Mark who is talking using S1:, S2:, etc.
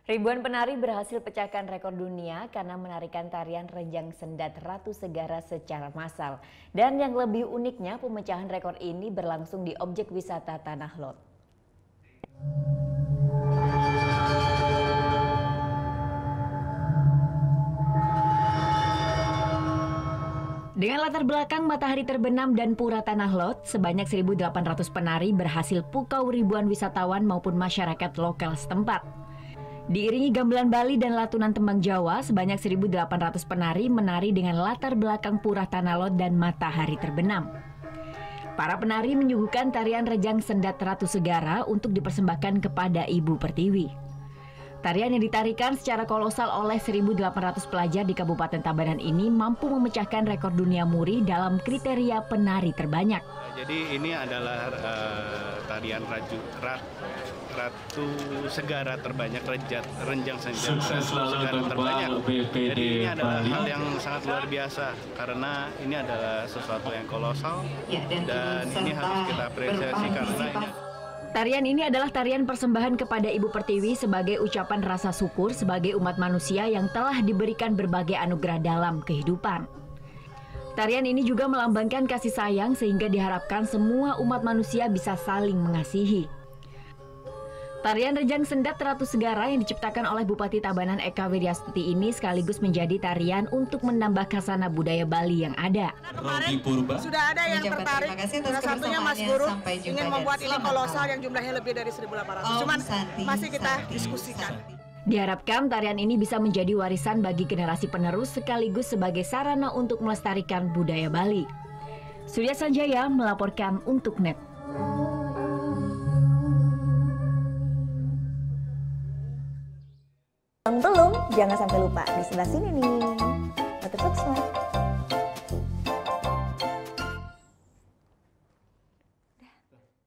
S1: Ribuan penari berhasil pecahkan rekor dunia karena menarikan tarian Renjang Sendat Ratu Segara secara massal. Dan yang lebih uniknya, pemecahan rekor ini berlangsung di objek wisata Tanah Lot. Dengan latar belakang matahari terbenam dan pura Tanah Lot, sebanyak 1.800 penari berhasil pukau ribuan wisatawan maupun masyarakat lokal setempat. Diiringi gamelan Bali dan latunan tembang Jawa, sebanyak 1.800 penari menari dengan latar belakang pura Tanah Lot dan matahari terbenam. Para penari menyuguhkan tarian Renjang Sendat Ratu Segara untuk dipersembahkan kepada Ibu Pertiwi. Tarian yang ditarikan secara kolosal oleh 1.800 pelajar di Kabupaten Tabanan ini mampu memecahkan rekor dunia muri dalam kriteria penari terbanyak.
S2: Jadi ini adalah tarian Ratu Segara terbanyak, Renjang Segara terbanyak. Jadi ini adalah hal yang sangat luar biasa karena ini adalah sesuatu yang kolosal dan ini harus kita apresiasi karena ini.
S1: Tarian ini adalah tarian persembahan kepada Ibu Pertiwi sebagai ucapan rasa syukur sebagai umat manusia yang telah diberikan berbagai anugerah dalam kehidupan. Tarian ini juga melambangkan kasih sayang sehingga diharapkan semua umat manusia bisa saling mengasihi. Tarian Renjang Sendat Ratu Segara yang diciptakan oleh Bupati Tabanan Eka Wiryastuti ini sekaligus menjadi tarian untuk menambah khasana budaya Bali yang ada.
S3: Kemarin sudah ada yang tertarik, salah satunya Mas Guru ingin membuat ini kolosal yang jumlahnya lebih dari 1.800. Cuman masih kita diskusikan.
S1: Diharapkan tarian ini bisa menjadi warisan bagi generasi penerus sekaligus sebagai sarana untuk melestarikan budaya Bali. Surya Sanjaya melaporkan untuk NET.
S4: Belum, jangan sampai lupa di sebelah sini nih.